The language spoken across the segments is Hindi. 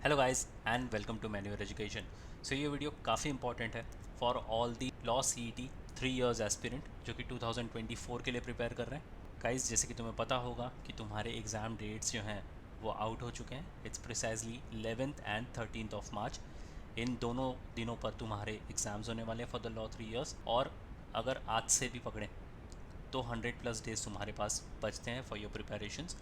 Hello guys and welcome to मैन्यूअर एजुकेशन। सो ये वीडियो काफ़ी इंपॉर्टेंट है for all the law CET 3 years aspirant जो कि 2024 के लिए प्रिपेयर कर रहे हैं। गाइस जैसे कि तुम्हें पता होगा कि तुम्हारे एग्ज़ाम डेट्स जो हैं वो आउट हो चुके हैं। It's precisely 11th and 13th of March. इन दोनों दिनों पर तुम्हारे एग्ज़ाम्स होने वाले हैं फॉर द लॉ 3 इयर्स। और अगर आज से भी पकड़ें तो 100+ डेज तुम्हारे पास बचते हैं फॉर योर प्रिपरेशंस।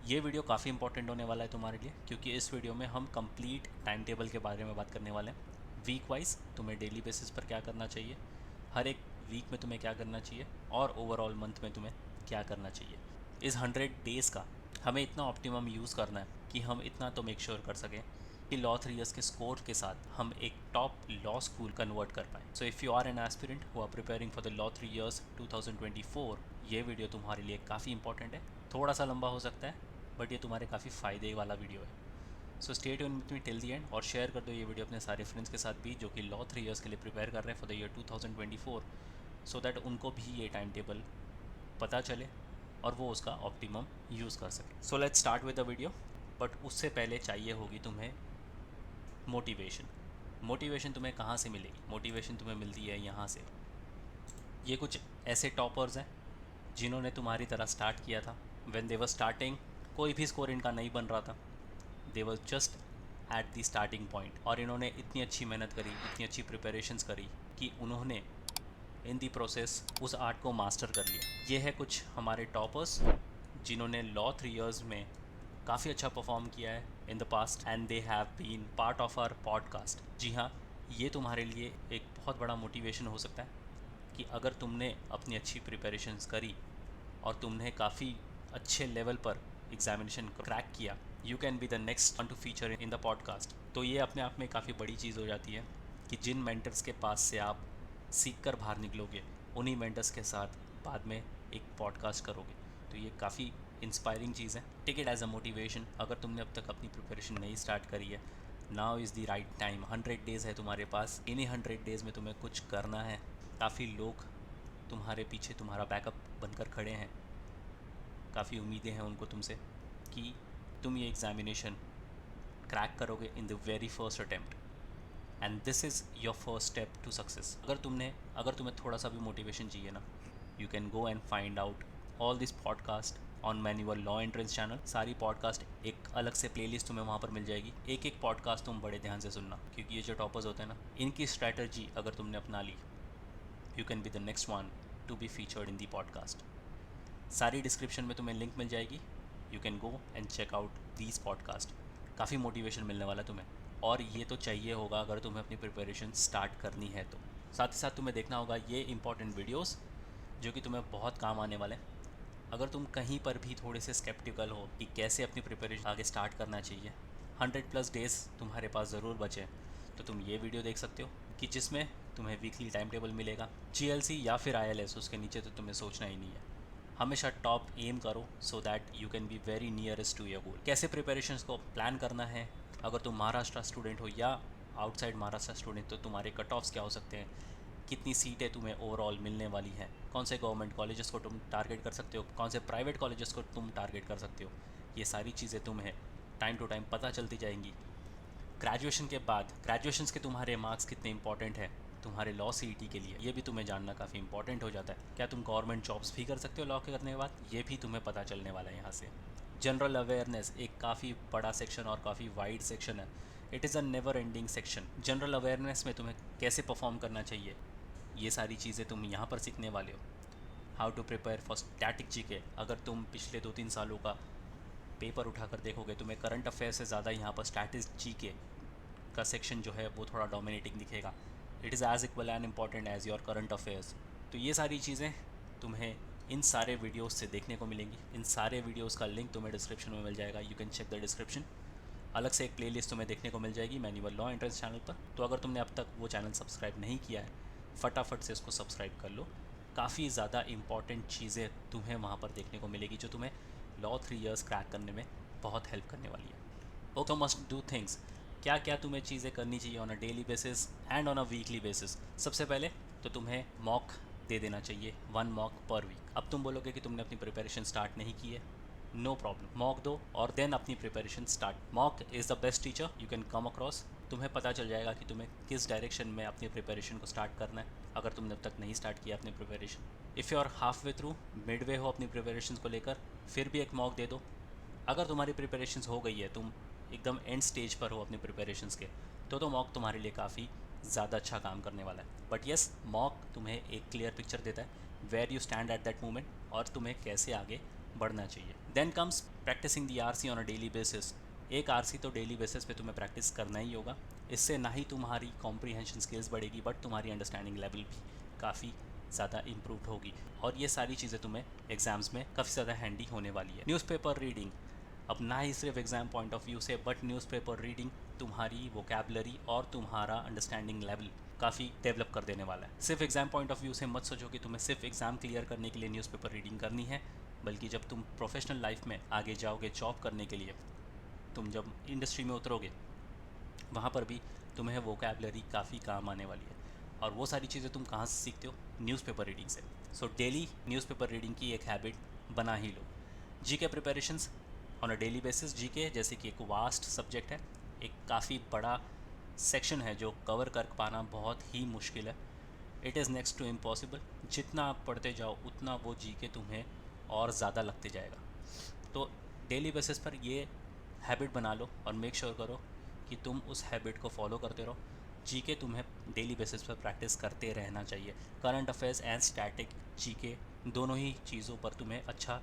ये वीडियो काफ़ी इंपॉर्टेंट होने वाला है तुम्हारे लिए, क्योंकि इस वीडियो में हम कंप्लीट टाइम टेबल के बारे में बात करने वाले हैं। वीक वाइज तुम्हें डेली बेसिस पर क्या करना चाहिए, हर एक वीक में तुम्हें क्या करना चाहिए, और ओवरऑल मंथ में तुम्हें क्या करना चाहिए। इस 100 डेज़ का हमें इतना ऑप्टिमम यूज़ करना है कि हम इतना तो मेक श्योर कर सकें कि लॉ 3 इयर्स के स्कोर के साथ हम एक टॉप लॉ स्कूल कन्वर्ट कर पाएँ। So if you are an aspirant who are preparing for the law 3 years 2024, ये वीडियो तुम्हारे लिए काफ़ी इंपॉर्टेंट है। थोड़ा सा लंबा हो सकता है बट ये तुम्हारे काफ़ी फ़ायदे वाला वीडियो है। So stay tune with me till the end, और शेयर कर दो ये वीडियो अपने सारे फ्रेंड्स के साथ भी जो कि लॉ 3 इयर्स के लिए प्रिपेयर कर रहे हैं for the year 2024, so that उनको भी ये टाइम टेबल पता चले और वो उसका ऑप्टिमम यूज़ कर सके। So let's start with the video. But उससे पहले चाहिए होगी तुम्हें मोटिवेशन। मोटिवेशन तुम्हें कहाँ से मिलेगी? मोटिवेशन तुम्हें मिलती है यहाँ से। ये कुछ ऐसे टॉपर्स हैं जिन्होंने तुम्हारी तरह स्टार्ट किया था। व्हेन दे वर स्टार्टिंग कोई भी स्कोर इनका नहीं बन रहा था। They were just at the starting point, और इन्होंने इतनी अच्छी मेहनत करी, इतनी अच्छी प्रिपरेशंस करी कि उन्होंने इन दी प्रोसेस उस आर्ट को मास्टर कर लिया। ये है कुछ हमारे टॉपर्स जिन्होंने लॉ 3 इयर्स में काफ़ी अच्छा परफॉर्म किया है in the past, and they have been part of our podcast. जी हाँ, ये तुम्हारे लिए एक बहुत बड़ा मोटिवेशन हो सकता है कि अगर तुमने अपनी अच्छी प्रिपरेशंस करी और तुमने काफ़ी अच्छे लेवल पर एग्जामिनेशन क्रैक किया, you can be the next one to feature in the podcast. तो ये अपने आप में काफ़ी बड़ी चीज़ हो जाती है कि जिन मेंटर्स के पास से आप सीख कर बाहर निकलोगे, उन्हीं मेंटर्स के साथ बाद में एक पॉडकास्ट करोगे। तो ये काफ़ी इंस्पायरिंग चीज़ है। Take it as a motivation. अगर तुमने अब तक अपनी प्रिपरेशन नहीं स्टार्ट करी है, now is the right time. 100 days है तुम्हारे पास। इन्हीं 100 डेज़ में तुम्हें कुछ करना है। काफ़ी लोग तुम्हारे पीछे तुम्हारा बैकअप बनकर खड़े हैं। काफ़ी उम्मीदें हैं उनको तुमसे कि तुम ये एग्ज़ामिनेशन क्रैक करोगे in the very first attempt, and this is your first step to success. अगर तुम्हें थोड़ा सा भी मोटिवेशन चाहिए ना, you can go and find out all this podcast on Manya law entrance channel. सारी पॉडकास्ट एक अलग से प्लेलिस्ट तुम्हें वहाँ पर मिल जाएगी। एक एक पॉडकास्ट तुम बड़े ध्यान से सुनना, क्योंकि ये जो टॉपर्स होते हैं ना, इनकी स्ट्रैटेजी अगर तुमने अपना ली, you can be the next one to be featured in the podcast. सारी डिस्क्रिप्शन में तुम्हें लिंक मिल जाएगी। You can go and check out these podcast. काफ़ी मोटिवेशन मिलने वाला है तुम्हें, और ये तो चाहिए होगा अगर तुम्हें अपनी प्रिपरेशन स्टार्ट करनी है तो। साथ ही साथ तुम्हें देखना होगा ये इंपॉर्टेंट वीडियोस जो कि तुम्हें बहुत काम आने वाले हैं। अगर तुम कहीं पर भी थोड़े से स्केप्टिकल हो कि कैसे अपनी प्रिपरेशन आगे स्टार्ट करना चाहिए, 100+ डेज़ तुम्हारे पास ज़रूर बचे, तो तुम ये वीडियो देख सकते हो कि जिसमें तुम्हें वीकली टाइम टेबल मिलेगा। GLC या फिर ILS, उसके नीचे तो तुम्हें सोचना ही नहीं है। हमेशा टॉप एम करो so that you can be very nearest to your goal. कैसे प्रिपरेशंस को प्लान करना है, अगर तुम महाराष्ट्र स्टूडेंट हो या आउटसाइड महाराष्ट्र स्टूडेंट, तो तुम्हारे कट ऑफ्स क्या हो सकते हैं, कितनी सीटें तुम्हें ओवरऑल मिलने वाली हैं, कौन से गवर्नमेंट कॉलेजेस को तुम टारगेट कर सकते हो, कौन से प्राइवेट कॉलेजेस को तुम टारगेट कर सकते हो, ये सारी चीज़ें तुम्हें टाइम टू टाइम पता चलती जाएंगी। ग्रेजुएशन के बाद ग्रेजुएशंस के तुम्हारे मार्क्स कितने इंपॉर्टेंट हैं तुम्हारे लॉ सीईटी के लिए, ये भी तुम्हें जानना काफ़ी इंपॉर्टेंट हो जाता है। क्या तुम गवर्नमेंट जॉब्स भी कर सकते हो लॉ के करने के बाद, ये भी तुम्हें पता चलने वाला है यहाँ से। जनरल अवेयरनेस एक काफ़ी बड़ा सेक्शन और काफ़ी वाइड सेक्शन है। It is a never ending section. General awareness में तुम्हें कैसे परफॉर्म करना चाहिए, ये सारी चीज़ें तुम यहाँ पर सीखने वाले हो। How to prepare for static GK. अगर तुम पिछले 2-3 सालों का पेपर उठाकर देखोगे, तुम्हें करंट अफेयर से ज़्यादा यहाँ पर स्टैटिक जीके का सेक्शन जो है वो थोड़ा डोमिनेटिंग दिखेगा। It is as equal and important as your current affairs. तो ये सारी चीज़ें तुम्हें इन सारे वीडियोस से देखने को मिलेंगी। इन सारे वीडियोस का लिंक तुम्हें डिस्क्रिप्शन में मिल जाएगा। You can check the description. अलग से एक प्लेलिस्ट तुम्हें देखने को मिल जाएगी मैन्युअल लॉ एंट्रेंस चैनल पर। तो अगर तुमने अब तक वो चैनल सब्सक्राइब नहीं किया है, फटाफट से इसको सब्सक्राइब कर लो। काफ़ी ज़्यादा इंपॉर्टेंट चीज़ें तुम्हें वहाँ पर देखने को मिलेगी जो तुम्हें लॉ 3 इयर्स क्रैक करने में बहुत हेल्प करने वाली है। Okay, must do things. क्या क्या तुम्हें चीज़ें करनी चाहिए on a daily basis and on a weekly basis. सबसे पहले तो तुम्हें मॉक दे देना चाहिए, 1 मॉक पर वीक। अब तुम बोलोगे कि तुमने अपनी प्रिपरेशन स्टार्ट नहीं की है, नो प्रॉब्लम, मॉक दो और देन अपनी preparation start. Mock is the best teacher you can come across. तुम्हें पता चल जाएगा कि तुम्हें किस डायरेक्शन में अपनी प्रिपरेशन को स्टार्ट करना है, अगर तुमने अब तक नहीं स्टार्ट किया अपनी preparation. If you are half way through, mid way हो अपनी प्रिपरेशन को लेकर, फिर भी एक मॉक दे दो। अगर तुम्हारी प्रिपरेशन हो गई है, तुम एकदम एंड स्टेज पर हो अपनी प्रिपरेशंस के, तो मॉक तुम्हारे लिए काफ़ी ज़्यादा अच्छा काम करने वाला है। बट येस, मॉक तुम्हें एक क्लियर पिक्चर देता है where you stand at that moment और तुम्हें कैसे आगे बढ़ना चाहिए। Then comes practising the RC on a daily basis. एक आरसी तो डेली बेसिस पे तुम्हें प्रैक्टिस करना ही होगा। इससे ना ही तुम्हारी कॉम्प्रीहेंशन स्किल्स बढ़ेगी, बट तुम्हारी अंडरस्टैंडिंग लेवल भी काफ़ी ज़्यादा इम्प्रूव होगी। और ये सारी चीज़ें तुम्हें एग्ज़ाम्स में काफ़ी ज़्यादा हैंडी होने वाली है। न्यूज़पेपर रीडिंग, अब ना ही सिर्फ एग्ज़ाम पॉइंट ऑफ व्यू से, बट न्यूज़पेपर रीडिंग तुम्हारी वोकैबलरी और तुम्हारा अंडरस्टैंडिंग लेवल काफ़ी डेवलप कर देने वाला है। सिर्फ एग्ज़ाम पॉइंट ऑफ व्यू से मत सोचो कि तुम्हें सिर्फ एग्ज़ाम क्लियर करने के लिए न्यूज़पेपर रीडिंग करनी है, बल्कि जब तुम प्रोफेशनल लाइफ में आगे जाओगे जॉब करने के लिए, तुम जब इंडस्ट्री में उतरोगे, वहाँ पर भी तुम्हें वोकैबलरी काफ़ी काम आने वाली है। और वो सारी चीज़ें तुम कहाँ से सीखते हो? न्यूज़पेपर रीडिंग से। सो डेली न्यूज़पेपर रीडिंग की एक हैबिट बना ही लो। GK preparations on a daily basis. GK जैसे कि एक वास्ट सब्जेक्ट है, एक काफ़ी बड़ा सेक्शन है जो कवर कर पाना बहुत ही मुश्किल है। It is next to impossible. जितना आप पढ़ते जाओ उतना वो जीके तुम्हें और ज़्यादा लगते जाएगा। तो डेली बेसिस पर ये हैबिट बना लो और मेक श्योर करो कि तुम उस हैबिट को फॉलो करते रहो। जीके तुम्हें डेली बेसिस पर प्रैक्टिस करते रहना चाहिए। Current affairs and static GK दोनों ही चीज़ों पर तुम्हें अच्छा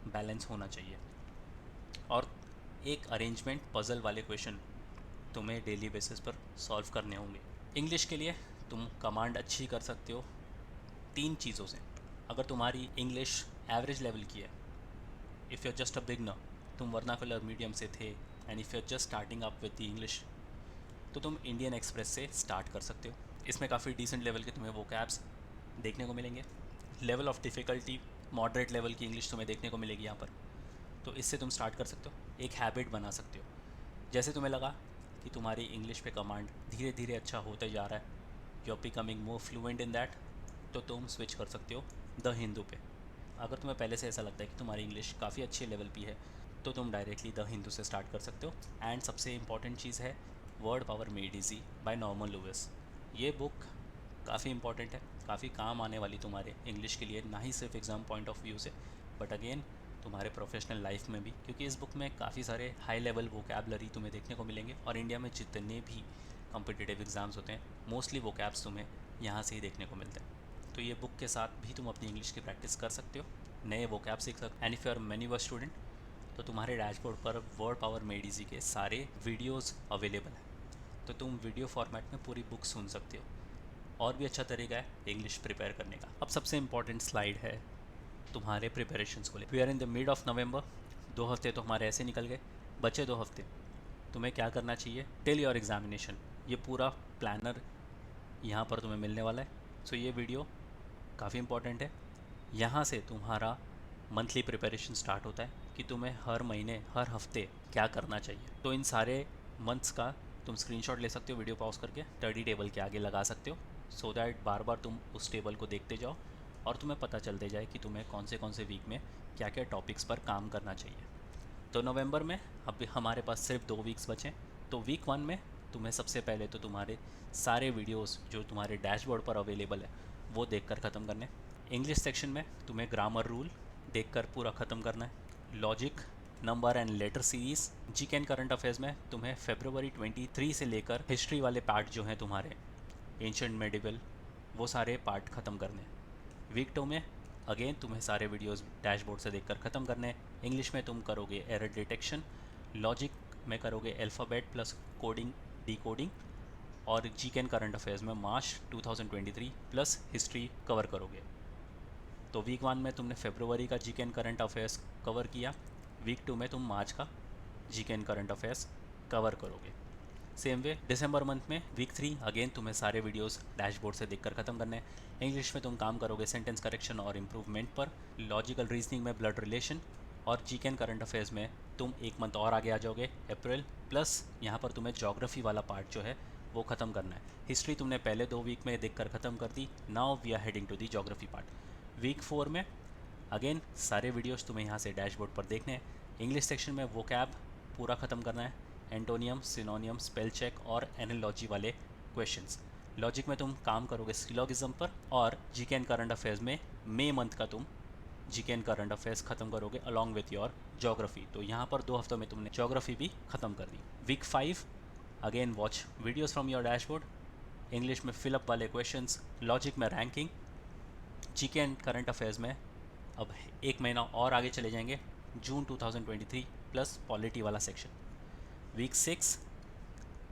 बैलेंस होना चाहिए। और एक अरेंजमेंट पज़ल वाले क्वेश्चन तुम्हें डेली बेसिस पर सॉल्व करने होंगे। इंग्लिश के लिए तुम कमांड अच्छी कर सकते हो 3 चीज़ों से। अगर तुम्हारी इंग्लिश एवरेज लेवल की है, if you are just a beginner, तुम वर्नाकुलर मीडियम से थे, and if you are just starting up with the English, तो तुम इंडियन एक्सप्रेस से स्टार्ट कर सकते हो। इसमें काफ़ी डिसेंट लेवल के तुम्हें वोकैब्स देखने को मिलेंगे। Level of difficulty moderate level की इंग्लिश तुम्हें देखने को मिलेगी यहाँ पर। तो इससे तुम स्टार्ट कर सकते हो, एक हैबिट बना सकते हो। जैसे तुम्हें लगा कि तुम्हारी इंग्लिश पे कमांड धीरे धीरे अच्छा होते जा रहा है, you are becoming more fluent in that, तो तुम स्विच कर सकते हो द हिंदू पे। अगर तुम्हें पहले से ऐसा लगता है कि तुम्हारी इंग्लिश काफ़ी अच्छे लेवल पे है, तो तुम डायरेक्टली द हिंदू से स्टार्ट कर सकते हो। एंड सबसे इम्पॉर्टेंट चीज़ है word power made easy by Norman Lewis. ये बुक काफ़ी इंपॉर्टेंट है, काफ़ी काम आने वाली तुम्हारे इंग्लिश के लिए, ना ही सिर्फ एग्ज़ाम पॉइंट ऑफ व्यू से, बट अगेन तुम्हारे प्रोफेशनल लाइफ में भी, क्योंकि इस बुक में काफ़ी सारे हाई लेवल वोकैबलरी तुम्हें देखने को मिलेंगे। और इंडिया में जितने भी कॉम्पिटिटिव एग्ज़ाम्स होते हैं, मोस्टली वोकैब्स तुम्हें यहाँ से ही देखने को मिलते हैं। तो ये बुक के साथ भी तुम अपनी इंग्लिश की प्रैक्टिस कर सकते हो, नए वोकैब सीख सकते। एंड इफ़ यू आर मेन्यूवर स्टूडेंट, तो तुम्हारे डैशबोर्ड पर वर्ड पावर मेड ईजी के सारे वीडियोज़ अवेलेबल हैं, तो तुम वीडियो फॉर्मेट में पूरी बुक सुन सकते हो। और भी अच्छा तरीका है इंग्लिश प्रिपेयर करने का। अब सबसे इम्पॉर्टेंट स्लाइड है तुम्हारे प्रिपरेशंस को ले। We are in the mid of November, 2 हफ्ते तो हमारे ऐसे निकल गए, बचे 2 हफ्ते। तुम्हें क्या करना चाहिए? टिल योर एग्जामिनेशन, ये पूरा प्लानर यहाँ पर तुम्हें मिलने वाला है। सो ये वीडियो काफ़ी इंपॉर्टेंट है। यहाँ से तुम्हारा मंथली प्रिपरेशन स्टार्ट होता है कि तुम्हें हर महीने हर हफ्ते क्या करना चाहिए। तो इन सारे मंथ्स का तुम स्क्रीनशॉट ले सकते हो वीडियो पॉज करके, स्टडी टेबल के आगे लगा सकते हो, सो दैट बार बार तुम उस टेबल को देखते जाओ और तुम्हें पता चलते जाए कि तुम्हें कौन से वीक में क्या क्या टॉपिक्स पर काम करना चाहिए। तो नवंबर में अब हमारे पास सिर्फ 2 वीक्स बचे। तो वीक 1 में तुम्हें सबसे पहले तो तुम्हारे सारे वीडियोस जो तुम्हारे डैशबोर्ड पर अवेलेबल है वो देखकर ख़त्म करने। इंग्लिश सेक्शन में तुम्हें ग्रामर रूल देखकर पूरा ख़त्म करना है। Logic, number and later series, GK and current affairs में तुम्हें फरवरी 23 से लेकर हिस्ट्री वाले पार्ट जो हैं तुम्हारे एंशिएंट मेडिवल, वो सारे पार्ट ख़त्म करने। वीक 2 में अगेन तुम्हें सारे वीडियोस डैशबोर्ड से देखकर ख़त्म करने। इंग्लिश में तुम करोगे एरर डिटेक्शन, लॉजिक में करोगे अल्फ़ाबेट प्लस कोडिंग डिकोडिंग, और जीके एंड करंट अफेयर्स में मार्च 2023 प्लस हिस्ट्री कवर करोगे। तो वीक 1 में तुमने फरवरी का GK and current affairs cover किया, वीक 2 में तुम मार्च का GK and current affairs cover करोगे। सेम वे दिसंबर मंथ में वीक 3 अगेन तुम्हें सारे वीडियोस डैशबोर्ड से देखकर ख़त्म करने हैं। इंग्लिश में तुम काम करोगे सेंटेंस करेक्शन और इम्प्रूवमेंट पर, लॉजिकल रीजनिंग में ब्लड रिलेशन, और जीके एंड करंट अफेयर्स में तुम एक मंथ और आगे आ जाओगे अप्रैल, प्लस यहाँ पर तुम्हें ज्योग्राफी वाला पार्ट जो है वो ख़त्म करना है। हिस्ट्री तुमने पहले 2 वीक में देखकर ख़त्म कर दी, now we are heading to the geography part. Week 4 में अगेन सारे वीडियोस तुम्हें यहाँ से डैशबोर्ड पर देखने हैं। इंग्लिश सेक्शन में वोकैब पूरा ख़त्म करना है, एंटोनियम, सिनोनियम, स्पेल चेक और एनालॉजी वाले क्वेश्चंस। लॉजिक में तुम काम करोगे सिलोगिज्म पर, और जीके एंड करंट अफेयर्स में मई मंथ का तुम जीके एंड करंट अफेयर्स खत्म करोगे अलॉन्ग विथ योर ज्योग्राफी। तो यहाँ पर 2 हफ्तों में तुमने ज्योग्राफी भी खत्म कर दी। Week 5 again watch videos from your dashboard. English में फिलअप वाले क्वेश्चंस, लॉजिक में ranking, GK and current affairs में अब 1 महीना और आगे चले जाएंगे, जून 2023 प्लस पॉलिटी वाला section. Week 6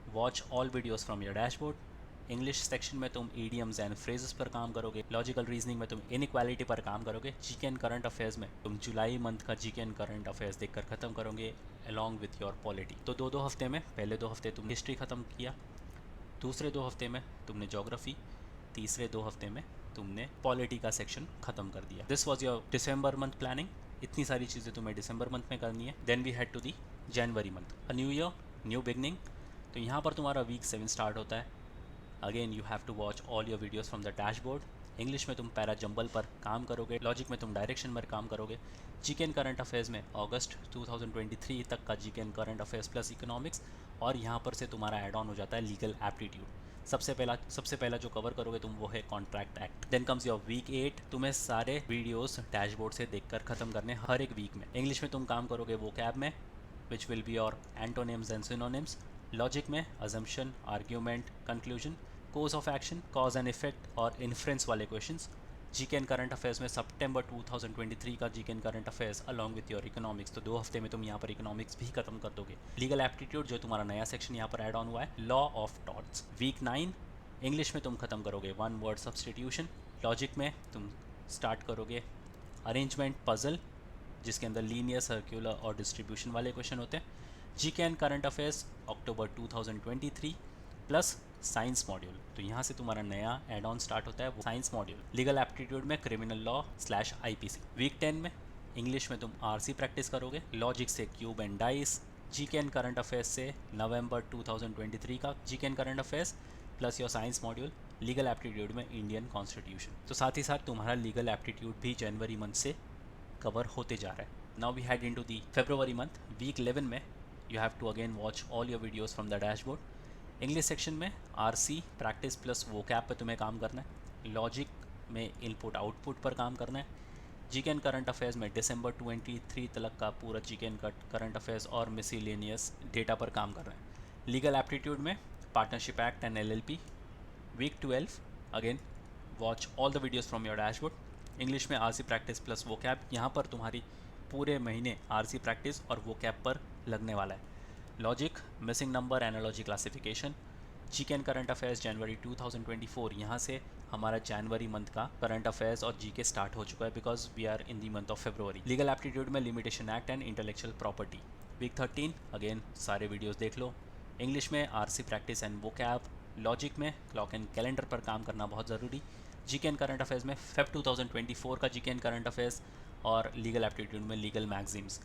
watch all videos from your dashboard. English section में तुम ईडियम्स एंड फ्रेजेस पर काम करोगे, लॉजिकल रीजनिंग में तुम इनइक्वालिटी पर काम करोगे, जीके एंड करंट अफेयर्स में तुम जुलाई मंथ का जीके एंड करंट अफेयर्स देखकर ख़त्म करोगे अलॉन्ग विथ योर पॉलिटी। तो 2-2 हफ्ते में, पहले 2 हफ्ते तुम हिस्ट्री ख़त्म किया, दूसरे 2 हफ्ते में तुमने ज्योग्राफी, तीसरे 2 हफ्ते में तुमने पॉलिटी का सेक्शन ख़त्म कर दिया। This was your December month planning. इतनी सारी चीज़ें तुम्हें दिसंबर मंथ में करनी है। Then we had to the January month, a new year, new beginning. तो यहाँ पर तुम्हारा वीक 7 स्टार्ट होता है। Again you have to watch all your videos from the dashboard. English में तुम पैरा जंबल पर काम करोगे, लॉजिक में तुम डायरेक्शन पर काम करोगे, जीके एंड करंट अफेयर्स में अगस्त 2023 तक का GK and current affairs plus economics, और यहाँ पर से तुम्हारा एड ऑन हो जाता है लीगल एप्टीट्यूड। सबसे पहला जो कवर करोगे तुम वो है contract act. Then comes your week 8। तुम्हें सारे वीडियोस डैशबोर्ड से देखकर खत्म करने हर एक वीक में। इंग्लिश में तुम काम करोगे वोकैब में, which will be your antonyms and synonyms. Logic में assumption, argument, conclusion, course of action, cause and effect और इन्फ्रेंस वाले questions. GK and current affairs में सितंबर 2023 का GK and current affairs along with your economics. तो 2 हफ्ते में तुम यहाँ पर इकोनॉमिक्स भी खत्म कर दोगे। लीगल एप्टीट्यूड जो तुम्हारा नया सेक्शन यहाँ पर ऐड ऑन हुआ है, law of torts. Week 9 English में तुम खत्म करोगे 1 वर्ड सब्स्टिट्यूशन। लॉजिक में तुम स्टार्ट करोगे अरेंजमेंट पजल, जिसके अंदर लीनियर, सर्कुलर और डिस्ट्रीब्यूशन वाले क्वेश्चन होते हैं। GK and current affairs October 2023 plus science module. तो यहाँ से तुम्हारा नया एड ऑन स्टार्ट होता है, वो साइंस मॉड्यूल। लीगल एप्टीट्यूड में क्रिमिनल लॉ / IPC। वीक 10 में इंग्लिश में तुम RC प्रैक्टिस करोगे, लॉजिक से cube and dice, GK and current affairs से नवंबर 2023 का GK and current affairs plus your science module. Legal aptitude में इंडियन कॉन्स्टिट्यूशन। तो साथ ही साथ तुम्हारा लीगल एप्टीट्यूड भी जनवरी मंथ से कवर होते जा रहा है। Now we head into the February month. Week 11 में you have to again watch all your videos from the dashboard. English section में RC प्रैक्टिस प्लस वोकैब पे तुम्हें काम करना है, लॉजिक में इनपुट आउटपुट पर काम करना है, जीके एंड करंट अफेयर्स में दिसंबर 23 तक का पूरा जीके एंड करंट अफेयर्स और मिसलेनियस डेटा पर काम करना है। लीगल एप्टीट्यूड में partnership act and LLP। Week 12 again watch all the videos from your dashboard. English में RC प्रैक्टिस प्लस वोकैब, यहाँ पर तुम्हारी पूरे महीने RC प्रैक्टिस और वोकैब पर लगने वाला है। Logic missing number, analogy classification. GK and current affairs जनवरी 2024, यहाँ से हमारा जनवरी मंथ का करंट अफेयर्स और जीके स्टार्ट हो चुका है, because we are in the month of February. Legal aptitude में limitation act and intellectual property. Week 13 again सारे वीडियोस देख लो। इंग्लिश में RC practice and vocab, logic में क्लॉक एंड कैलेंडर पर काम करना बहुत ज़रूरी। जीके एंड करंट अफेयर्स में फेब 2024 का जीके एंड करंट अफेयर्स, और लीगल एप्टीट्यूड में लीगल मैगजीम्स।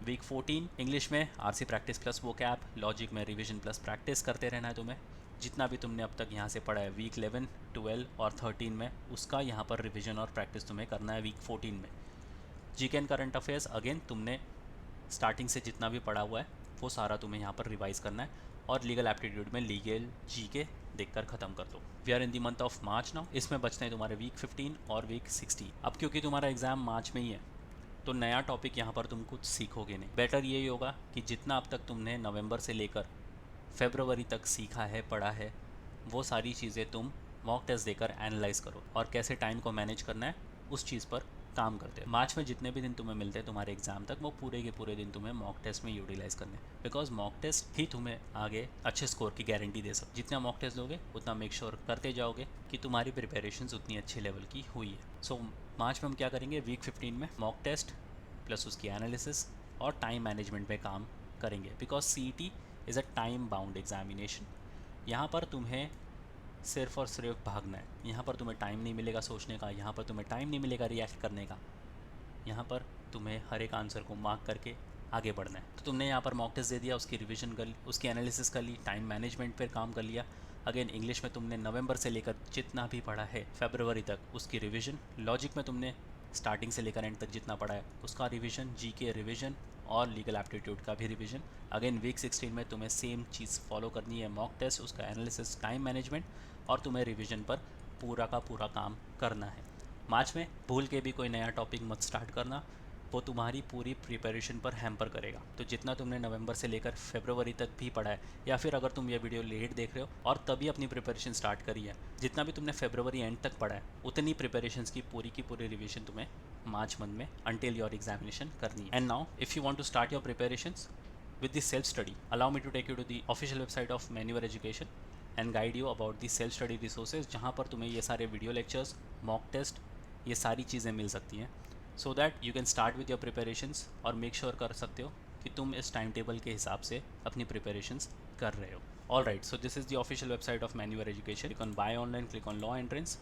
वीक 14 इंग्लिश में RC practice plus vocab, logic में रिवीजन प्लस प्रैक्टिस करते रहना है तुम्हें। जितना भी तुमने अब तक यहाँ से पढ़ा है वीक 11, 12 और 13 में, उसका यहाँ पर रिवीजन और प्रैक्टिस तुम्हें करना है वीक 14 में। GK and current affairs again तुमने स्टार्टिंग से जितना भी पढ़ा हुआ है वो सारा तुम्हें यहाँ पर रिवाइज करना है, और लीगल एप्टीट्यूड में लीगल जीके देखकर ख़त्म कर दो। We are in the month of March now. इसमें बचते हैं तुम्हारे वीक 15 और वीक 16। अब क्योंकि तुम्हारा एग्ज़ाम मार्च में ही है, तो नया टॉपिक यहाँ पर तुम कुछ सीखोगे नहीं। बेटर यही होगा कि जितना अब तक तुमने नवंबर से लेकर फरवरी तक सीखा है, पढ़ा है, वो सारी चीज़ें तुम मॉक टेस्ट देकर एनालाइज करो, और कैसे टाइम को मैनेज करना है उस चीज़ पर काम करते हैं। मार्च में जितने भी दिन तुम्हें मिलते हैं तुम्हारे एग्जाम तक, वो पूरे के पूरे दिन तुम्हें मॉक टेस्ट में यूटिलाइज करने, बिकॉज मॉक टेस्ट ही तुम्हें आगे अच्छे स्कोर की गारंटी दे सकते। जितना मॉक टेस्ट दोगे उतना मेक श्योर करते जाओगे कि तुम्हारी प्रिपरेशन उतनी अच्छे लेवल की हुई है। सो मार्च में हम क्या करेंगे, वीक 15 में मॉक टेस्ट प्लस उसकी एनालिसिस और टाइम मैनेजमेंट पे काम करेंगे, because CET is a time bound examination. यहाँ पर तुम्हें सिर्फ और सिर्फ भागना है, यहाँ पर तुम्हें टाइम नहीं मिलेगा सोचने का, यहाँ पर तुम्हें टाइम नहीं मिलेगा रिएक्ट करने का, यहाँ पर तुम्हें हर एक आंसर को मार्क करके आगे बढ़ना है। तो तुमने यहाँ पर मॉक टेस्ट दे दिया, उसकी रिवीजन कर ली, उसकी एनालिसिस कर ली, टाइम मैनेजमेंट पर काम कर लिया। अगेन इंग्लिश में तुमने नवंबर से लेकर जितना भी पढ़ा है फरवरी तक उसकी रिवीजन। लॉजिक में तुमने स्टार्टिंग से लेकर एंड तक जितना पढ़ा है उसका रिवीजन, जीके रिवीजन और लीगल एप्टीट्यूड का भी रिवीजन। अगेन वीक 16 में तुम्हें सेम चीज़ फॉलो करनी है, मॉक टेस्ट, उसका एनालिसिस, टाइम मैनेजमेंट और तुम्हें रिवीजन पर पूरा का पूरा काम करना है। मार्च में भूल के भी कोई नया टॉपिक मत स्टार्ट करना, वो तुम्हारी पूरी प्रिपरेशन पर हैम्पर करेगा। तो जितना तुमने नवंबर से लेकर फरवरी तक भी पढ़ा है, या फिर अगर तुम ये वीडियो लेट देख रहे हो और तभी अपनी प्रिपरेशन स्टार्ट करी है, जितना भी तुमने फरवरी एंड तक पढ़ा है उतनी प्रिपरेशंस की पूरी रिवीजन तुम्हें मार्च मंथ में अंटिल योर एग्जामिनेशन करनी है। And now if you want to start your preparations with the self study, allow me to take you to the official website of Manure Education and guide you about the self study resources, जहाँ पर तुम्हें ये सारे वीडियो लेक्चर्स, मॉक टेस्ट, ये सारी चीज़ें मिल सकती हैं, सो that you can start with your preparations और मेक श्योर कर सकते हो कि तुम इस टाइम टेबल के हिसाब से अपनी प्रिपरेशंस कर रहे हो। All right, so this is the official website of Manya education. Click on buy online, click on law entrance,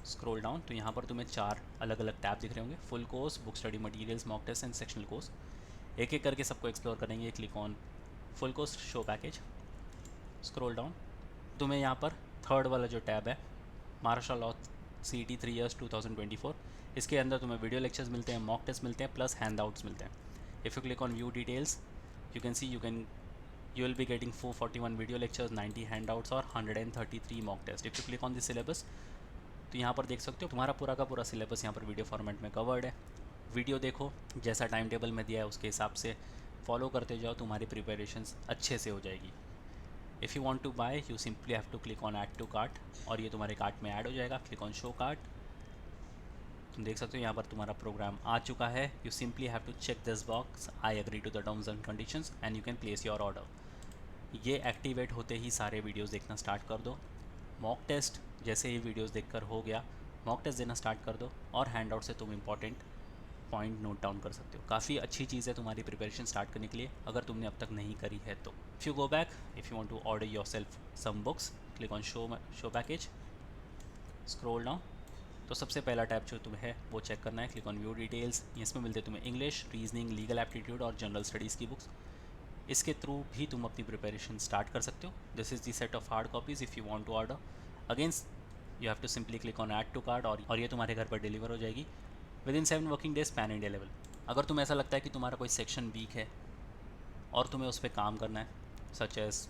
scroll down तो यहाँ पर तुम्हें 4 अलग अलग टैब दिख रहे होंगे, full course, book study materials, mock test and sectional course. एक एक करके सबको एक्सप्लोर करेंगे। Click on full course show package, scroll down, तुम्हें यहाँ पर थर्ड वाला जो टैब है महाराष्ट्र लॉ CET 3 years 2024, इसके अंदर तुम्हें वीडियो लेक्चर्स मिलते हैं, मॉक टेस्ट मिलते हैं, प्लस हैंडआउट्स मिलते हैं। If you click on view details you can see you will be getting 441 video lectures, 90 handouts और 133 mock test. If you click on the syllabus तो यहाँ पर देख सकते हो तुम्हारा पूरा का पूरा सिलेबस यहाँ पर वीडियो फॉर्मेट में कवर्ड है। वीडियो देखो, जैसा टाइम टेबल में दिया है उसके हिसाब से फॉलो करते जाओ, तुम्हारी प्रिपरेशंस अच्छे से हो जाएगी। If you want to buy you simply have to click on add to cart और ये तुम्हारे कार्ट में ऐड हो जाएगा। क्लिक ऑन शो कार्ट, तुम देख सकते हो यहाँ पर तुम्हारा प्रोग्राम आ चुका है। You simply have to check this box, I agree to the terms and conditions and you can place your order. ये एक्टिवेट होते ही सारे वीडियोज़ देखना स्टार्ट कर दो। मॉक टेस्ट जैसे ही वीडियोज़ देखकर हो गया, मॉक टेस्ट देना स्टार्ट कर दो और हैंडआउट से तुम इंपॉर्टेंट पॉइंट नोट डाउन कर सकते हो। काफ़ी अच्छी चीज़ है तुम्हारी प्रिपरेशन स्टार्ट करने के लिए, अगर तुमने अब तक नहीं करी है तो। If you go back, if you want to order yourself some books, click on show package, scroll down तो सबसे पहला टैब जो तुम्हें है वो चेक करना है। क्लिक ऑन व्यू डिटेल्स, इसमें मिलते तुम्हें इंग्लिश, रीजनिंग, लीगल एप्टीट्यूड और जनरल स्टडीज़ की बुक्स। इसके थ्रू भी तुम अपनी प्रिपरेशन स्टार्ट कर सकते हो। This is the set of hard copies if you want to order. Again you have to simply click on add to cart और ये तुम्हारे घर पर डिलीवर हो जाएगी within 7 working days pan India level. अगर तुम्हें ऐसा लगता है कि तुम्हारा कोई सेक्शन वीक है और तुम्हें उस पर काम करना है, सच एज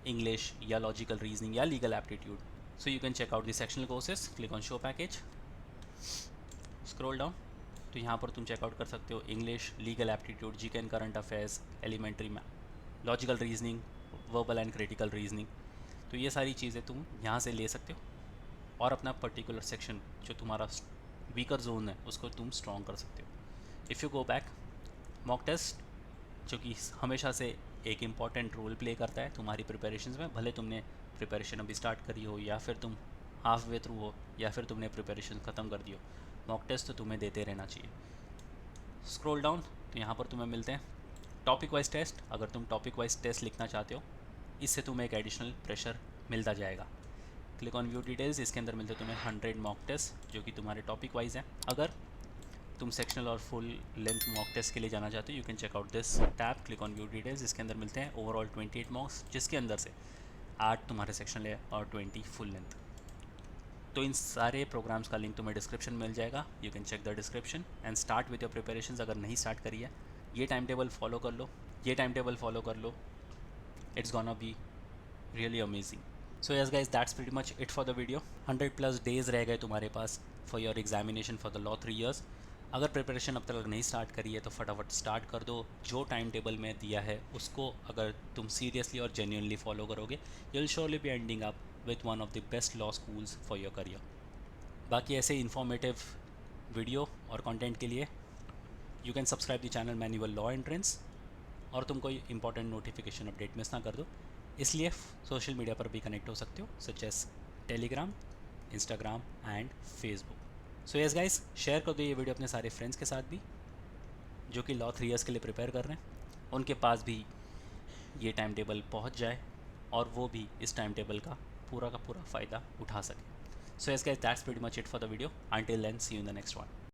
इंग्लिश या लॉजिकल रीजनिंग या legal aptitude, so you can check out the sectional courses. Click on show package, scroll down तो यहाँ पर तुम चेकआउट कर सकते हो English, legal aptitude, GK and current affairs, elementary math, logical reasoning, verbal and critical reasoning. तो ये सारी चीज़ें तुम यहाँ से ले सकते हो और अपना पर्टिकुलर सेक्शन जो तुम्हारा वीकर जोन है उसको तुम स्ट्रॉन्ग कर सकते हो। If you go back, mock test जो कि हमेशा से एक इम्पॉर्टेंट रोल प्ले करता है तुम्हारी प्रिपरेशन में, भले तुमने प्रिपरेशन अभी स्टार्ट करी हो या फिर तुम हाफ वे थ्रू हो या फिर तुमने प्रिपरेशन ख़त्म कर दी हो, मॉक टेस्ट तो तुम्हें देते रहना चाहिए। स्क्रॉल डाउन तो यहाँ पर तुम्हें मिलते हैं टॉपिक वाइज टेस्ट। अगर तुम टॉपिक वाइज टेस्ट लिखना चाहते हो, इससे तुम्हें एक एडिशनल प्रेशर मिलता जाएगा। क्लिक ऑन व्यू डिटेल्स, इसके अंदर मिलते तुम्हें 100 मॉक टेस्ट जो कि तुम्हारे टॉपिक वाइज हैं। अगर तुम सेक्शनल और फुल लेंथ मॉक टेस्ट के लिए जाना चाहते हो, you can check out this tab. Click on view details, इसके अंदर मिलते हैं ओवरऑल 28 मॉक्स, जिसके अंदर से 8 तुम्हारे सेक्शनल है और 20 फुल लेंथ। तो इन सारे प्रोग्राम्स का लिंक तुम्हें डिस्क्रिप्शन में मिल जाएगा। You can check the description and start with your preparations. अगर नहीं स्टार्ट करी है, ये टाइम टेबल फॉलो कर लो, it's gonna be really amazing. So yes guys, that's pretty much it for the video. 100+ days रह गए तुम्हारे पास for your examination for the law 3 years। अगर प्रिपरेशन अब तक नहीं स्टार्ट करी है तो फटाफट स्टार्ट कर दो। जो टाइम टेबल में दिया है उसको अगर तुम सीरियसली और जेन्युइनली फॉलो करोगे, you will surely be ending up with one of the best law schools for your career. बाकी ऐसे इन्फॉर्मेटिव वीडियो और कंटेंट के लिए you can subscribe the channel manual law entrance, और तुम कोई इंपॉर्टेंट नोटिफिकेशन अपडेट मिस ना कर दो। इसलिए सोशल मीडिया पर भी कनेक्ट हो सकते हो, such as Telegram, Instagram and Facebook. So yes guys, share कर दो ये वीडियो अपने सारे फ्रेंड्स के साथ भी जो कि लॉ 3 years के लिए प्रिपेयर कर रहे हैं, उनके पास भी ये टाइम टेबल पहुँच जाए और वो भी इस टाइम टेबल का पूरा फ़ायदा उठा सके। So yes guys, that's pretty much it for the video. Until then, see you in the next one.